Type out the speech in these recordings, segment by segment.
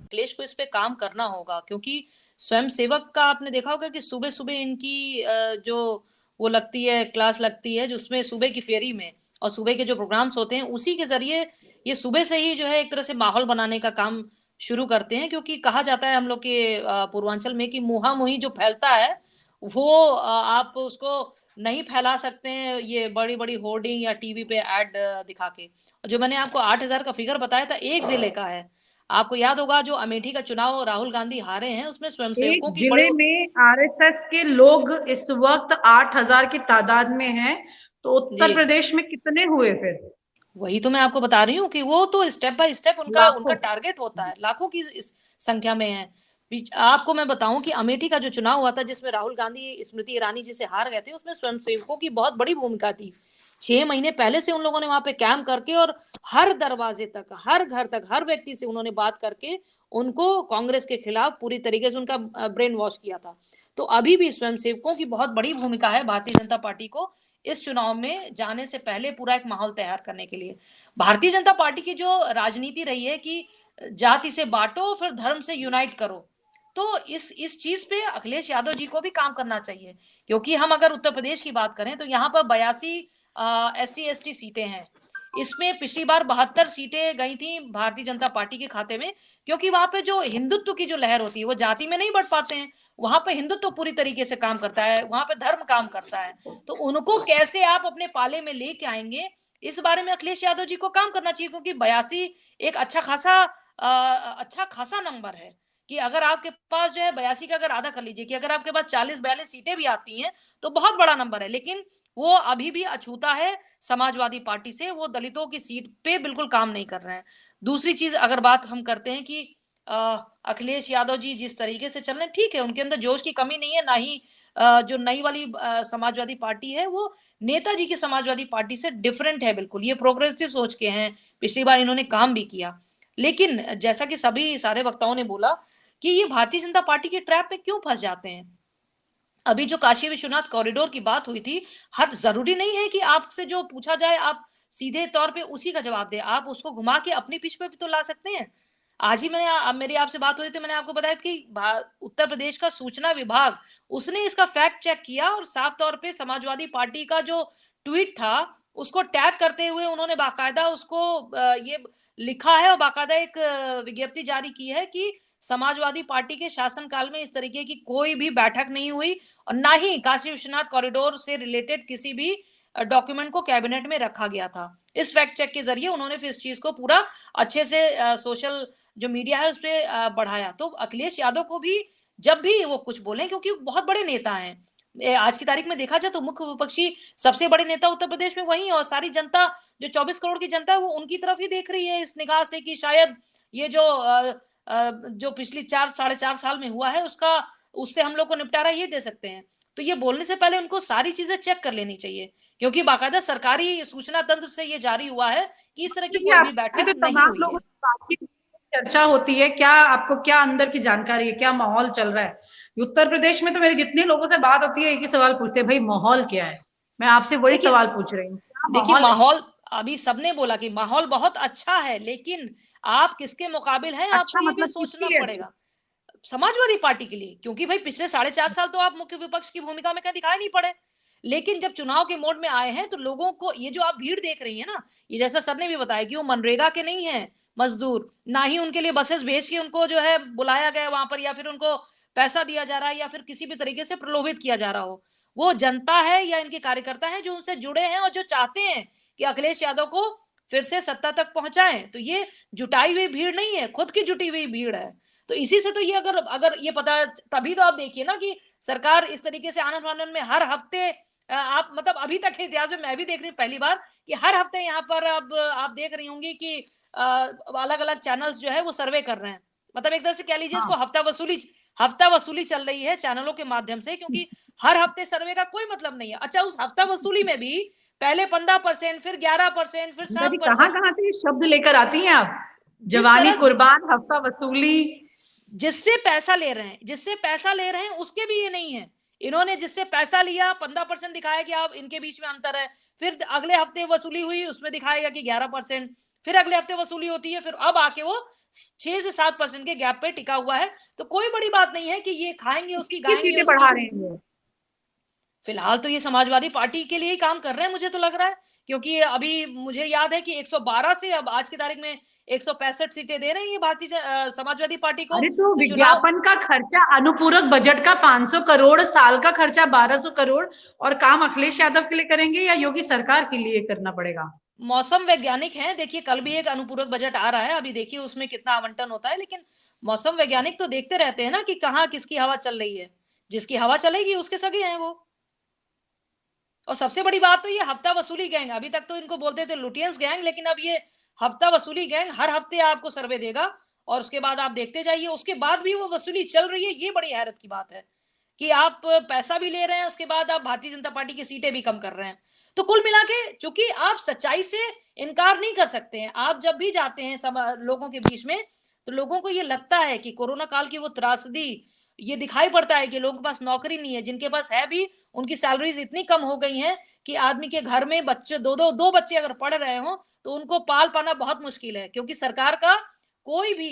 अखिलेश को इस पे काम करना होगा, क्योंकि स्वयंसेवक का आपने देखा होगा कि सुबह-सुबह इनकी जो वो लगती है, क्लास लगती है, जिसमें सुबह की फेरी में और सुबह के जो प्रोग्राम्स होते हैं, उसी के ज़रिए ये सुबह से ही जो है एक तरह से माहौल बनाने का काम शुरू करते हैं, क्योंकि कहा जाता है हम लोग के पूर्वांचल में कि मुहा-मुही जो फैलता है, वो आप उसको नहीं फैला सकते हैं ये बड़ी-बड़ी होर्डिंग या टीवी पे ऐड दिखा के। जो मैंने आपको 8,000 का फिगर बताया था, एक ज़िले का है। आपको याद होगा जो अमेठी का चुनाव राहुल गांधी हारे हैं, उसमें एक स्वयंसेवकों की बड़े जिले में आरएसएस के लोग इस वक्त 8,000 की तादाद में हैं, तो जी। उत्तर प्रदेश में कितने हुए फिर? वही तो मैं आपको बता रही हूँ कि वो तो स्टेप बाय स्टेप उनका उनका लाखों। टारगेट होता है, लाखों की इस संख्या में है। आपको मैं बताऊं कि अमेठी का जो चुनाव हुआ था, जिसमें राहुल गांधी स्मृति ईरानी जी से हार गए थे, उसमें स्वयंसेवकों की बहुत बड़ी भूमिका थी। 6 महीने पहले से उन लोगों ने वहां पे कैंप करके और हर दरवाजे तक, हर घर तक, हर व्यक्ति से उन्होंने बात करके उनको कांग्रेस के खिलाफ पूरी तरीके से उनका ब्रेन वॉश किया था। तो अभी भी स्वयंसेवकों की बहुत बड़ी भूमिका है भारतीय जनता पार्टी को इस चुनाव में जाने से पहले पूरा एक माहौल तैयार करने के लिए। भारतीय जनता पार्टी की जो राजनीति रही है कि जाति से बांटो फिर धर्म से यूनाइट करो, तो इस चीज पे अखिलेश यादव जी को भी काम करना चाहिए, क्योंकि हम अगर उत्तर प्रदेश की बात करें तो यहाँ पर 82 SC ST सीटें हैं। इसमें पिछली बार 72 सीटें गई थी भारतीय जनता पार्टी के खाते में, क्योंकि वहां पे जो हिंदुत्व की जो लहर होती है वो जाति में नहीं बढ़ पाते हैं। वहां पे हिंदुत्व पूरी तरीके से काम करता है, वहां पे धर्म काम करता है। तो उनको कैसे आप अपने पाले में लेके आएंगे, इस बारे में अखिलेश यादव जी को काम करना चाहिए, क्योंकि 82 एक अच्छा खासा नंबर है। कि अगर आपके पास जो है 82 का अगर आधा कर लीजिए कि अगर आपके पास 40-42 सीटें भी आती हैं तो बहुत बड़ा नंबर है, लेकिन वो अभी भी अछूता है समाजवादी पार्टी से। वो दलितों की सीट पे बिल्कुल काम नहीं कर रहे हैं। दूसरी चीज अगर बात हम करते हैं कि अखिलेश यादव जी जिस तरीके से चल रहे हैं, ठीक है, उनके अंदर जोश की कमी नहीं है, ना ही जो नई वाली समाजवादी पार्टी है वो नेताजी की समाजवादी पार्टी से डिफरेंट है बिल्कुल। ये प्रोग्रेसिव सोच के हैं, पिछली बार इन्होंने काम भी किया। लेकिन जैसा कि सभी सारे वक्ताओं ने बोला कि ये भारतीय जनता पार्टी के ट्रैप में क्यों फंस जाते हैं। अभी जो काशी विश्वनाथ कॉरिडोर की बात हुई थी, हर जरूरी नहीं है कि आपसे जो पूछा जाए आप सीधे तौर पे उसी का जवाब दें, आप उसको घुमा के अपनी पिच पे भी तो ला सकते हैं। आज ही मेरी आपसे बात हो रही थी, मैंने आपको बताया कि उत्तर प्रदेश का सूचना विभाग उसने इसका फैक्ट चेक किया और साफ तौर पे समाजवादी पार्टी का जो ट्वीट था उसको टैग करते हुए उन्होंने बाकायदा उसको ये लिखा है और बाकायदा एक विज्ञप्ति जारी की है कि समाजवादी पार्टी के शासनकाल में इस तरीके की कोई भी बैठक नहीं हुई और ना ही काशी विश्वनाथ कॉरिडोर से रिलेटेड किसी भी डॉक्यूमेंट को कैबिनेट में रखा गया था। इस फैक्ट चेक के जरिए उन्होंने फिर इस चीज को पूरा अच्छे से सोशल जो मीडिया है उस पे बढ़ाया। तो अखिलेश यादव को भी जब भी वो कुछ बोले, क्योंकि वो बहुत बड़े नेता हैं, आज की तारीख में देखा जाए तो मुख्य विपक्षी सबसे बड़े नेता उत्तर प्रदेश में वही, और सारी जनता जो 24 करोड़ की जनता है वो उनकी तरफ ही देख रही है इस निगाह से कि शायद ये जो पिछली 4 साढ़े 4 साल में हुआ है उसका उससे हम लोग को निपटारा ये दे सकते हैं। तो ये बोलने से पहले उनको सारी चीजें चेक कर लेनी चाहिए, क्योंकि बाकायदा सरकारी सूचना तंत्र से ये जारी हुआ है कि इस तरह की देखिए, कोई भी आपकी बैठक तो नहीं तमाम हुई लोगों है। से बातचीत, चर्चा होती है, क्या आपको क्या अंदर की जानकारी है, क्या माहौल चल रहा है? उत्तर प्रदेश में तो मेरे जितने लोगों से बात होती है एक ही सवाल पूछते हैं, भाई माहौल क्या है? मैं आपसे वही देखिए सवाल पूछ रही हूँ, क्या देखिए माहौल है? माहौल, अभी सबने बोला कि माहौल बहुत अच्छा है, लेकिन आप किसके मुकाबिल हैं आपको अच्छा ये भी मतलब सोचना किसकी है अच्छा? पड़ेगा। समाजवादी पार्टी के लिए, क्योंकि भाई पिछले 4.5 साल तो आप मुख्य विपक्ष की भूमिका में कहीं दिखाई नहीं पड़े। लेकिन जब चुनाव के मोड में आए हैं तो लोगों को ये जो आप भीड़ देख रही है ना, ये जैसा सर ने भी बताया कि वो मनरेगा के नहीं है मजदूर, ना ही उनके लिए बसेस भेज के उनको जो है बुलाया गया वहां पर, या फिर उनको पैसा दिया जा रहा है, या फिर किसी भी तरीके से प्रलोभित किया जा रहा हो। वो जनता है या इनके कार्यकर्ता हैं जो उनसे जुड़े हैं और जो चाहते हैं कि अखिलेश यादव को फिर से सत्ता तक पहुंचाएं। तो ये जुटाई हुई भीड़ नहीं है, खुद की जुटी हुई भीड़ है। तो इसी से तो ये अगर अगर ये पता, तभी तो आप देखिए ना कि सरकार इस तरीके से आनंद फानंद में हर हफ्ते आप मतलब अभी तक के इतिहास में मैं भी देख रही हूँ पहली बार कि हर हफ्ते यहाँ पर अब आप देख रही होंगी कि अलग अलग चैनल्स जो है वो सर्वे कर रहे हैं। मतलब एक तरह से कह लीजिए इसको हाँ। हफ्ता वसूली चल रही है चैनलों के माध्यम से, क्योंकि हर हफ्ते सर्वे का कोई मतलब नहीं है। अच्छा, उस हफ्ता वसूली में भी पहले 15%, फिर 11%, फिर गीता जी, सात कहाँ परसेंट कहाँ से ये शब्द लेकर आती हैं आप? जिस जवानी तरह कुर्बान, हफ्ता वसूली। जिससे पैसा ले रहे हैं उसके भी ये नहीं है। इन्होंने जिससे पैसा लिया 15% दिखाया कि आप इनके बीच में अंतर है, फिर अगले हफ्ते वसूली हुई उसमें दिखाएगा कि 11%। फिर अगले हफ्ते वसूली होती है, फिर अब आके वो 6 से 7% के गैप पे टिका हुआ है। तो कोई बड़ी बात नहीं है कि ये खाएंगे उसकी, किसकी गाएंगे सीटें उसकी। बढ़ा रहे हैं ये? फिलहाल तो ये समाजवादी पार्टी के लिए ही काम कर रहे हैं, मुझे तो लग रहा है, क्योंकि अभी मुझे याद है कि 112 से अब आज की तारीख में 165 सीटें दे रहे हैं ये समाजवादी पार्टी को। अरे तो तो चुनाव विज्ञापन का खर्चा, अनुपूरक बजट का 500 करोड़, साल का खर्चा 1200 करोड़, और काम अखिलेश यादव के लिए करेंगे या योगी सरकार के लिए करना पड़ेगा? मौसम वैज्ञानिक हैं, देखिए कल भी एक अनुपूरक बजट आ रहा है, अभी देखिए उसमें कितना आवंटन होता है, लेकिन मौसम वैज्ञानिक तो देखते रहते हैं ना कि कहाँ किसकी हवा चल रही है। जिसकी हवा चलेगी उसके सगे हैं वो। और सबसे बड़ी बात तो ये हफ्ता वसूली गैंग, अभी तक तो इनको बोलते थे लुटियंस गैंग, लेकिन अब ये हफ्ता वसूली गैंग हर हफ्ते आपको सर्वे देगा और उसके बाद आप देखते जाइए, उसके बाद भी वो वसूली चल रही है। ये बड़ी हैरत की बात है कि आप पैसा भी ले रहे हैं, उसके बाद आप भारतीय जनता पार्टी की सीटें भी कम कर रहे हैं। तो कुल मिला के चूंकि आप सच्चाई से इनकार नहीं कर सकते हैं, आप जब भी जाते हैं लोगों के बीच में, तो लोगों को ये लगता है कि कोरोना काल की वो त्रासदी ये दिखाई पड़ता है कि लोगों के पास नौकरी नहीं है, जिनके पास है भी उनकी सैलरीज इतनी कम हो गई हैं कि आदमी के घर में बच्चे दो बच्चे अगर पढ़ रहे हो तो उनको पाल पाना बहुत मुश्किल है, क्योंकि सरकार का कोई भी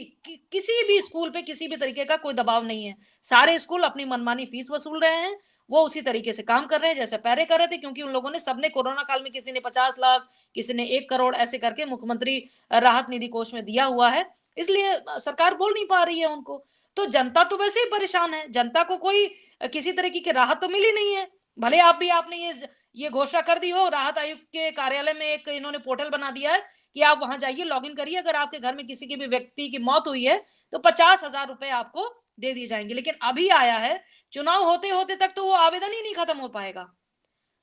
किसी भी स्कूल पे किसी भी तरीके का कोई दबाव नहीं है। सारे स्कूल अपनी मनमानी फीस वसूल रहे हैं, वो उसी तरीके से काम कर रहे हैं जैसे पहले कर रहे थे, क्योंकि उन लोगों ने सबने कोरोना काल में किसी ने 50 लाख, किसी ने 1 करोड़ ऐसे करके मुख्यमंत्री राहत निधि कोष में दिया हुआ है। इसलिए सरकार बोल नहीं पा रही है उनको। तो जनता तो वैसे ही परेशान है, जनता को कोई किसी तरीके की राहत तो मिली नहीं है। भले आपने ये घोषणा कर दी हो, राहत आयुक्त के कार्यालय में एक इन्होंने पोर्टल बना दिया है कि आप वहां जाइए, लॉगिन करिए, अगर आपके घर में किसी की भी व्यक्ति की मौत हुई है तो 50,000 रुपए आपको दे दिए जाएंगे। लेकिन अभी आया है, चुनाव होते होते तक तो वो आवेदन ही नहीं खत्म हो पाएगा।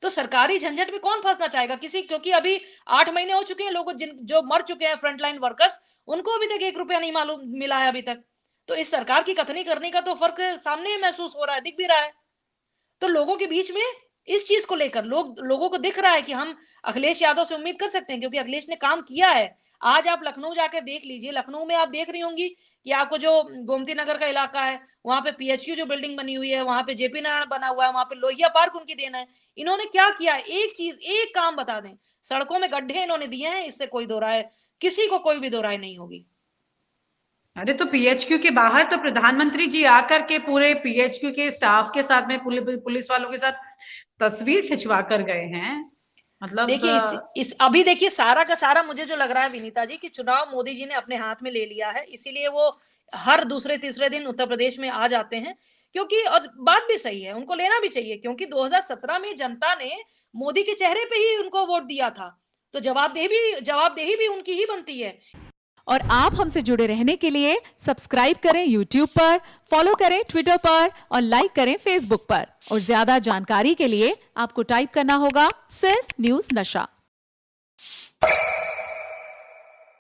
तो सरकारी झंझट में कौन फंसना चाहेगा किसी, क्योंकि अभी 8 महीने हो चुके हैं, लोग जो मर चुके हैं फ्रंटलाइन वर्कर्स, उनको अभी तक 1 रुपया नहीं मालूम मिला है अभी तक। तो इस सरकार की कथनी करने का तो फर्क सामने महसूस हो रहा है, दिख भी रहा है। तो लोगों के बीच में इस चीज को लेकर लोगों को दिख रहा है कि हम अखिलेश यादव से उम्मीद कर सकते हैं, क्योंकि अखिलेश ने काम किया है। आज आप लखनऊ जाकर देख लीजिए, लखनऊ में आप देख रही होंगी कि आपको जो गोमती नगर का इलाका है, वहां पे पीएचयू जो बिल्डिंग बनी हुई है, वहां पे जेपी नारायण बना हुआ है, वहां पे लोहिया पार्क उनकी देन है। इन्होंने क्या किया, एक चीज एक काम बता दें, सड़कों में गड्ढे इन्होंने दिए हैं, इससे कोई दो राय, किसी को कोई भी दो राय नहीं होगी। अरे तो पीएचक्यू के बाहर तो प्रधानमंत्री जी आकर के पूरे पीएचक्यू के स्टाफ के साथ में, पुलिस वालों के साथ तस्वीर खिंचवा कर गए हैं। मतलब देखिए इस अभी देखिए सारा का सारा मुझे जो लग रहा है विनीता जी, कि चुनाव मोदी जी ने अपने हाथ में ले लिया है, इसीलिए वो हर दूसरे तीसरे दिन उत्तर प्रदेश में आ जाते हैं। क्योंकि और बात भी सही है, उनको लेना भी चाहिए, क्योंकि 2017 में जनता ने मोदी के चेहरे पे ही उनको वोट दिया था, तो जवाबदेही भी उनकी ही बनती है। और आप हमसे जुड़े रहने के लिए सब्सक्राइब करें YouTube पर, फॉलो करें ट्विटर पर और लाइक करें Facebook पर। और ज्यादा जानकारी के लिए आपको टाइप करना होगा सिर्फ न्यूज़ नशा।